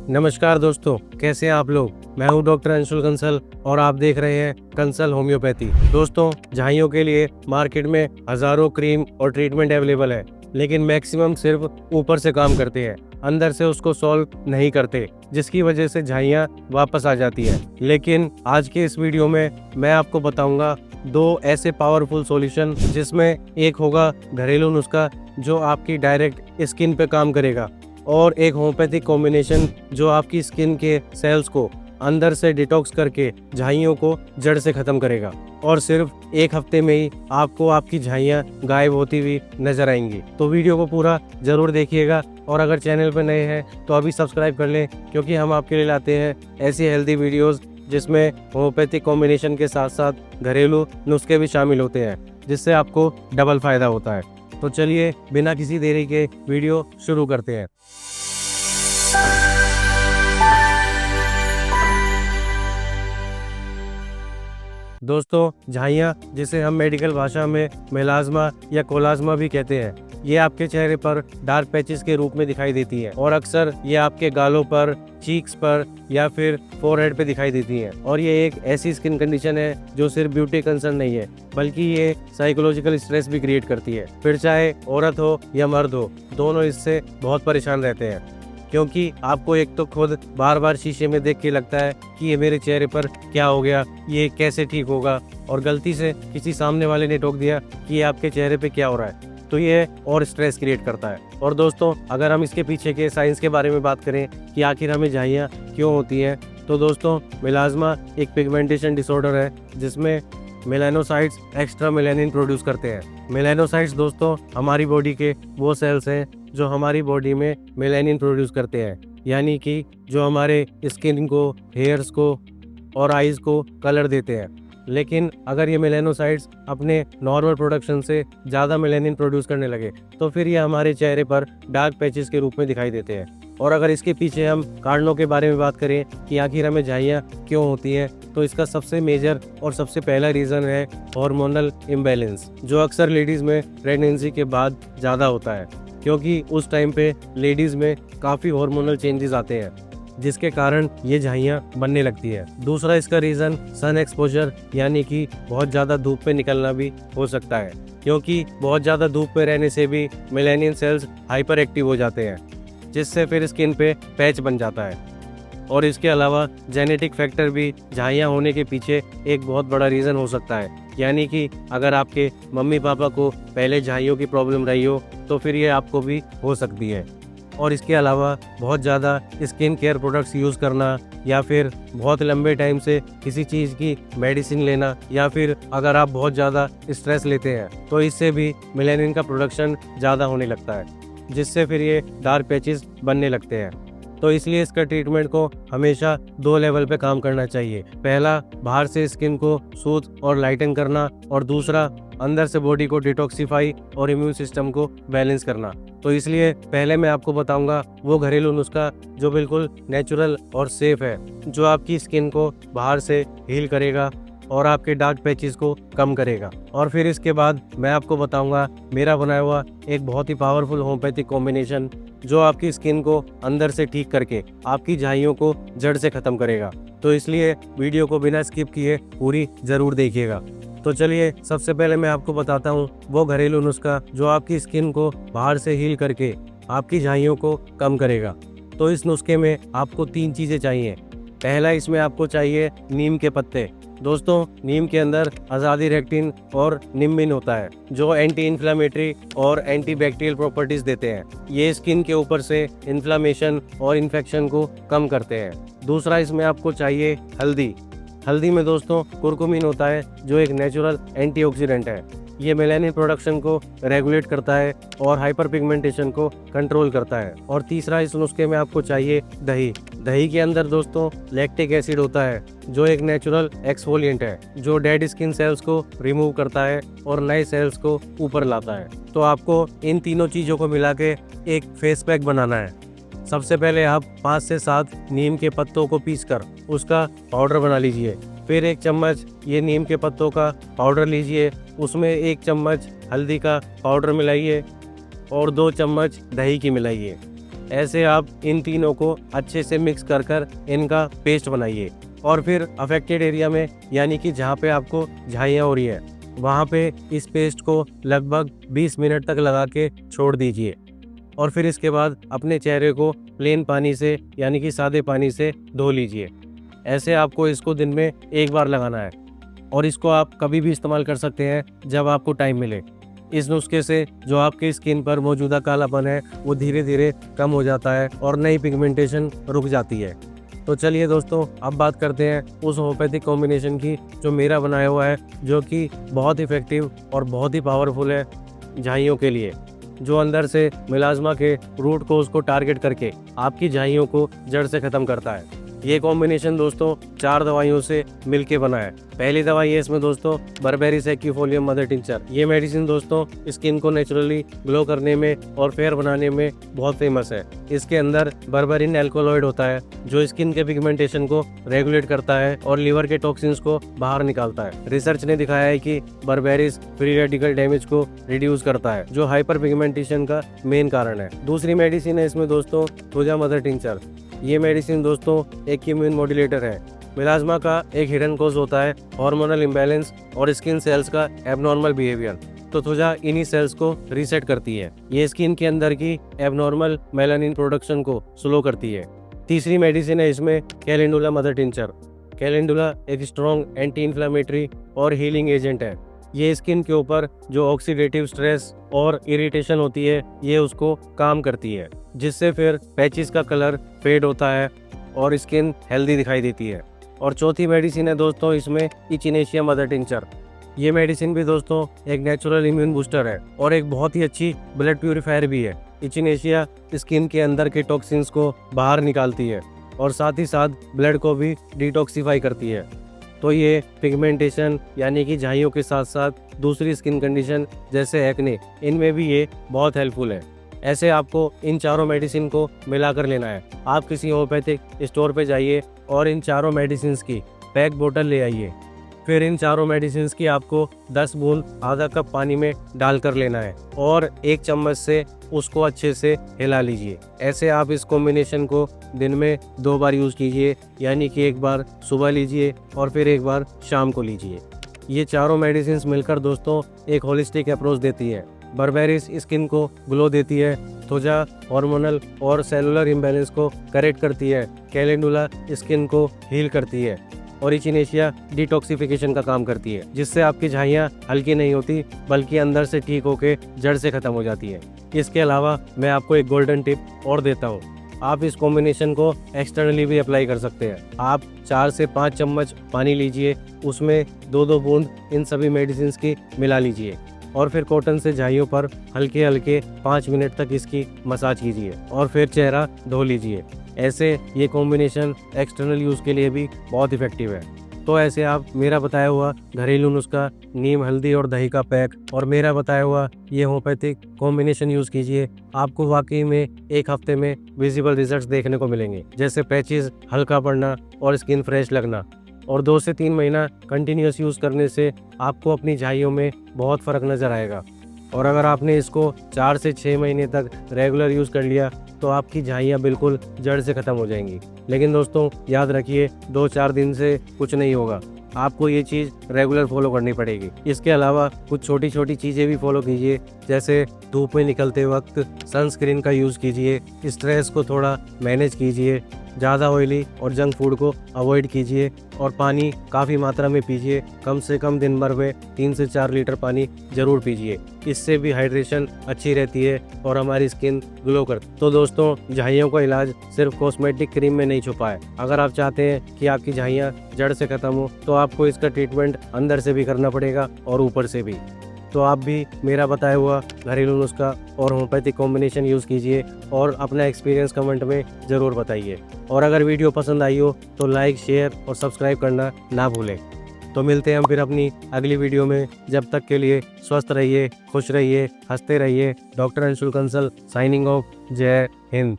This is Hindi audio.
नमस्कार दोस्तों, कैसे हैं आप लोग। मैं हूं डॉक्टर अंशुल कंसल और आप देख रहे हैं कंसल होम्योपैथी। दोस्तों, झाइयों के लिए मार्केट में हजारों क्रीम और ट्रीटमेंट अवेलेबल है, लेकिन मैक्सिमम सिर्फ ऊपर से काम करते हैं, अंदर से उसको सॉल्व नहीं करते, जिसकी वजह से झाइयाँ वापस आ जाती है। लेकिन आज के इस वीडियो में मैं आपको बताऊंगा दो ऐसे पावरफुल सॉल्यूशन, जिसमें एक होगा घरेलू नुस्खा जो आपकी डायरेक्ट स्किन पे काम करेगा, और एक होम्योपैथिक कॉम्बिनेशन जो आपकी स्किन के सेल्स को अंदर से डिटॉक्स करके झाइयों को जड़ से खत्म करेगा। और सिर्फ एक हफ्ते में ही आपको आपकी झाइयाँ गायब होती हुई नजर आएंगी। तो वीडियो को पूरा जरूर देखिएगा, और अगर चैनल पर नए हैं तो अभी सब्सक्राइब कर लें, क्योंकि हम आपके लिए लाते हैं ऐसी हेल्दी वीडियोस जिसमें होम्योपैथिक कॉम्बिनेशन के साथ साथ घरेलू नुस्खे भी शामिल होते हैं, जिससे आपको डबल फायदा होता है। तो चलिए बिना किसी देरी के वीडियो शुरू करते हैं। दोस्तों, झाइयाँ, जिसे हम मेडिकल भाषा में मेलाज्मा या कोलाज्मा भी कहते हैं, ये आपके चेहरे पर डार्क पैचेस के रूप में दिखाई देती हैं, और अक्सर ये आपके गालों पर, चीक्स पर या फिर फोरहेड पे दिखाई देती हैं। और ये एक ऐसी स्किन कंडीशन है जो सिर्फ ब्यूटी कंसर्न नहीं है, बल्कि ये साइकोलॉजिकल स्ट्रेस भी क्रिएट करती है। फिर चाहे औरत हो या मर्द हो, दोनों इससे बहुत परेशान रहते हैं, क्योंकि आपको एक तो खुद बार बार शीशे में देख के लगता है कि ये मेरे चेहरे पर क्या हो गया, ये कैसे ठीक होगा, और गलती से किसी सामने वाले ने टोक दिया कि ये आपके चेहरे पे क्या हो रहा है, तो ये और स्ट्रेस क्रिएट करता है। और दोस्तों, अगर हम इसके पीछे के साइंस के बारे में बात करें कि आखिर हमें झाइयाँ क्यों होती हैं, तो दोस्तों, मेलाज्मा एक पिगमेंटेशन डिसऑर्डर है जिसमें मेलानोसाइट्स एक्स्ट्रा मेलानिन प्रोड्यूस करते हैं। मेलानोसाइट्स दोस्तों हमारी बॉडी के वो सेल्स हैं जो हमारी बॉडी में मेलानिन प्रोड्यूस करते हैं, यानी कि जो हमारे स्किन को, हेयर्स को और आईज को कलर देते हैं। लेकिन अगर ये मेलानोसाइट्स अपने नॉर्मल प्रोडक्शन से ज़्यादा मेलानिन प्रोड्यूस करने लगे, तो फिर ये हमारे चेहरे पर डार्क पैचेस के रूप में दिखाई देते हैं। और अगर इसके पीछे हम कारणों के बारे में बात करें कि आखिर हमें झाइयाँ क्यों होती हैं, तो इसका सबसे मेजर और सबसे पहला रीज़न है हार्मोनल इम्बैलेंस, जो अक्सर लेडीज़ में प्रेगनेंसी के बाद ज़्यादा होता है, क्योंकि उस टाइम पे लेडीज़ में काफ़ी हार्मोनल चेंजेस आते हैं, जिसके कारण ये झाइयाँ बनने लगती है। दूसरा इसका रीज़न सन एक्सपोजर, यानी कि बहुत ज़्यादा धूप पे निकलना भी हो सकता है, क्योंकि बहुत ज़्यादा धूप पे रहने से भी मेलानिन सेल्स हाइपर एक्टिव हो जाते हैं, जिससे फिर स्किन पे पैच बन जाता है। और इसके अलावा जेनेटिक फैक्टर भी झाइयाँ होने के पीछे एक बहुत बड़ा रीज़न हो सकता है, यानी कि अगर आपके मम्मी पापा को पहले झाइयों की प्रॉब्लम रही हो, तो फिर ये आपको भी हो सकती है। और इसके अलावा बहुत ज़्यादा स्किन केयर प्रोडक्ट्स यूज़ करना, या फिर बहुत लंबे टाइम से किसी चीज़ की मेडिसिन लेना, या फिर अगर आप बहुत ज़्यादा स्ट्रेस लेते हैं, तो इससे भी मेलानिन का प्रोडक्शन ज़्यादा होने लगता है, जिससे फिर ये डार्क पैचेस बनने लगते हैं। तो इसलिए इसका ट्रीटमेंट को हमेशा दो लेवल पे काम करना चाहिए। पहला, बाहर से स्किन को सूथ और लाइटन करना, और दूसरा, अंदर से बॉडी को डिटॉक्सिफाई और इम्यून सिस्टम को बैलेंस करना। तो इसलिए पहले मैं आपको बताऊंगा वो घरेलू नुस्खा जो बिल्कुल नेचुरल और सेफ है, जो आपकी स्किन को बाहर से हील करेगा और आपके डार्क पैचेस को कम करेगा। और फिर इसके बाद मैं आपको बताऊंगा मेरा बनाया हुआ एक बहुत ही पावरफुल होम्योपैथिक कॉम्बिनेशन, जो आपकी स्किन को अंदर से ठीक करके आपकी झाइयों को जड़ से खत्म करेगा। तो इसलिए वीडियो को बिना स्किप किए पूरी जरूर देखिएगा। तो चलिए सबसे पहले मैं आपको बताता हूँ वो घरेलू नुस्खा जो आपकी स्किन को बाहर से हील करके आपकी झाइयों को कम करेगा। तो इस नुस्खे में आपको 3 चीज़ें चाहिए। पहला, इसमें आपको चाहिए नीम के पत्ते। दोस्तों, नीम के अंदर अजादिरेक्टिन और निम्बिन होता है, जो एंटी इन्फ्लामेटरी और एंटी बैक्टीरियल प्रॉपर्टीज देते हैं। ये स्किन के ऊपर से इन्फ्लामेशन और इन्फेक्शन को कम करते हैं। दूसरा, इसमें आपको चाहिए हल्दी। हल्दी में दोस्तों कुरकुमिन होता है, जो एक नेचुरल एंटीऑक्सीडेंट है। ये मेलानिन प्रोडक्शन को रेगुलेट करता है और हाइपर पिगमेंटेशन को कंट्रोल करता है। और तीसरा, इस नुस्खे में आपको चाहिए दही। दही के अंदर दोस्तों लैक्टिक एसिड होता है, जो एक नेचुरल एक्सफोलिएंट है, जो डेड स्किन सेल्स को रिमूव करता है और नए सेल्स को ऊपर लाता है। तो आपको इन तीनों चीज़ों को मिला के एक फेस पैक बनाना है। सबसे पहले आप 5 से 7 नीम के पत्तों को पीसकर उसका पाउडर बना लीजिए। फिर 1 चम्मच ये नीम के पत्तों का पाउडर लीजिए, उसमें 1 चम्मच हल्दी का पाउडर मिलाइए और 2 चम्मच दही की मिलाइए। ऐसे आप इन तीनों को अच्छे से मिक्स कर कर इनका पेस्ट बनाइए और फिर अफेक्टेड एरिया में यानी कि जहाँ पे आपको झाइयाँ हो रही है वहाँ पे इस पेस्ट को लगभग 20 मिनट तक लगा के छोड़ दीजिए और फिर इसके बाद अपने चेहरे को प्लेन पानी से यानी कि सादे पानी से धो लीजिए। ऐसे आपको इसको दिन में एक बार लगाना है और इसको आप कभी भी इस्तेमाल कर सकते हैं जब आपको टाइम मिले। इस नुस्खे से जो आपके स्किन पर मौजूदा कालापन है वो धीरे धीरे कम हो जाता है और नई पिगमेंटेशन रुक जाती है। तो चलिए दोस्तों, अब बात करते हैं उस होम्योपैथिक कॉम्बिनेशन की जो मेरा बनाया हुआ है, जो कि बहुत इफेक्टिव और बहुत ही पावरफुल है झाइयों के लिए, जो अंदर से मिलाज़्मा के रूट कोज को टारगेट करके आपकी झाइयों को जड़ से ख़त्म करता है। ये कॉम्बिनेशन दोस्तों 4 दवाइयों से मिलके बना है। पहली दवाई है इसमें दोस्तों बर्बेरिस एक्विफोलियम मदर टिंचर। ये मेडिसिन दोस्तों स्किन को नेचुरली ग्लो करने में और फेयर बनाने में बहुत फेमस है। इसके अंदर बर्बेरिन एल्कोलॉइड होता है जो स्किन के पिगमेंटेशन को रेगुलेट करता है और लिवर के टॉक्सिन्स को बाहर निकालता है। रिसर्च ने दिखाया है कि बर्बेरिस फ्री रेडिकल डैमेज को रिड्यूस करता है जो हाइपर पिगमेंटेशन का मेन कारण है। दूसरी मेडिसिन है इसमें दोस्तों थुजा मदर टिंचर। ये मेडिसिन दोस्तों एक इम्यून मॉड्यूलेटर है। मिलाज़्मा का एक हिडन कॉज होता है हार्मोनल इम्बैलेंस और स्किन सेल्स का एबनॉर्मल बिहेवियर। तो थुजा इन्हीं सेल्स को रीसेट करती है। ये स्किन के अंदर की एबनॉर्मल मेलानिन प्रोडक्शन को स्लो करती है। तीसरी मेडिसिन है इसमें कैलेंडुला मदर टिंचर। कैलेंडुला एक स्ट्रॉन्ग एंटी इन्फ्लेमेटरी और हीलिंग एजेंट है। ये स्किन के ऊपर जो ऑक्सीडेटिव स्ट्रेस और इरिटेशन होती है ये उसको काम करती है, जिससे फिर पैचेस का कलर फेड होता है और स्किन हेल्दी दिखाई देती है। और चौथी मेडिसिन है दोस्तों इसमें इचिनेशिया मदर टिंचर। ये मेडिसिन भी दोस्तों एक नेचुरल इम्यून बूस्टर है और एक बहुत ही अच्छी ब्लड प्यूरिफायर भी है। इचिनेशिया स्किन के अंदर के टॉक्सिन्स को बाहर निकालती है और साथ ही साथ ब्लड को भी डिटॉक्सिफाई करती है। तो ये पिगमेंटेशन यानी कि झाइयों के साथ साथ दूसरी स्किन कंडीशन जैसे एक्ने, इनमें भी ये बहुत हेल्पफुल है। ऐसे आपको इन चारों मेडिसिन को मिलाकर लेना है। आप किसी होम्योपैथिक स्टोर पे जाइए और इन चारों मेडिसिन की पैक बोतल ले आइए। फिर इन चारों मेडिसिन की आपको 10 बूंद आधा कप पानी में डालकर लेना है और 1 चम्मच से उसको अच्छे से हिला लीजिए। ऐसे आप इस कॉम्बिनेशन को दिन में 2 बार यूज़ कीजिए, यानी कि एक बार सुबह लीजिए और फिर एक बार शाम को लीजिए। ये चारों मेडिसिन मिलकर दोस्तों एक होलिस्टिक अप्रोच देती है। बर्बेरिस स्किन को ग्लो देती है, थुजा हार्मोनल और सेलुलर इम्बैलेंस को करेक्ट करती है, कैलेंडुला स्किन को हील करती है और इचिनेशिया डिटॉक्सिफिकेशन का काम करती है, जिससे आपकी झाइयाँ हल्की नहीं होती बल्कि अंदर से ठीक होकर जड़ से ख़त्म हो जाती है। इसके अलावा मैं आपको एक गोल्डन टिप और देता हूँ। आप इस कॉम्बिनेशन को एक्सटर्नली भी अप्लाई कर सकते हैं। आप 4 से 5 चम्मच पानी लीजिए, उसमें 2-2 बूंद इन सभी मेडिसिन की मिला लीजिए और फिर कॉटन से झाइयों पर हल्के हल्के 5 मिनट तक इसकी मसाज कीजिए और फिर चेहरा धो लीजिए। ऐसे ये कॉम्बिनेशन एक्सटर्नल यूज़ के लिए भी बहुत इफेक्टिव है। तो ऐसे आप मेरा बताया हुआ घरेलू नुस्खा नीम, हल्दी और दही का पैक और मेरा बताया हुआ ये होम्योपैथिक कॉम्बिनेशन यूज़ कीजिए। आपको वाकई में 1 हफ्ते में विजिबल रिजल्ट्स देखने को मिलेंगे, जैसे पैचेस हल्का पड़ना और स्किन फ्रेश लगना। और 2 से 3 महीना कंटिन्यूस यूज़ करने से आपको अपनी झाइयों में बहुत फ़र्क नज़र आएगा। और अगर आपने इसको 4 से 6 महीने तक रेगुलर यूज़ कर लिया तो आपकी झाइयाँ बिल्कुल जड़ से ख़त्म हो जाएंगी। लेकिन दोस्तों याद रखिए, 2-4 दिन से कुछ नहीं होगा, आपको ये चीज़ रेगुलर फॉलो करनी पड़ेगी। इसके अलावा कुछ छोटी छोटी चीज़ें भी फॉलो कीजिए, जैसे धूप में निकलते वक्त सनस्क्रीन का यूज़ कीजिए, स्ट्रेस को थोड़ा मैनेज कीजिए, ज़्यादा ऑयली और जंक फूड को अवॉइड कीजिए और पानी काफ़ी मात्रा में पीजिए। कम से कम दिन भर में 3 से 4 लीटर पानी ज़रूर पीजिए। इससे भी हाइड्रेशन अच्छी रहती है और हमारी स्किन ग्लो करती है। तो दोस्तों, झाइयों का इलाज सिर्फ कॉस्मेटिक क्रीम में नहीं छुपा है। अगर आप चाहते हैं कि आपकी झाइयाँ जड़ से ख़त्म हो तो आपको इसका ट्रीटमेंट अंदर से भी करना पड़ेगा और ऊपर से भी। तो आप भी मेरा बताया हुआ घरेलू नुस्खा और होम्योपैथिक कॉम्बिनेशन यूज़ कीजिए और अपना एक्सपीरियंस कमेंट में ज़रूर बताइए। और अगर वीडियो पसंद आई हो तो लाइक, शेयर और सब्सक्राइब करना ना भूलें। तो मिलते हैं हम फिर अपनी अगली वीडियो में। जब तक के लिए स्वस्थ रहिए, खुश रहिए, हंसते रहिए। Doctor Anshul Kansal signing off. जय हिंद।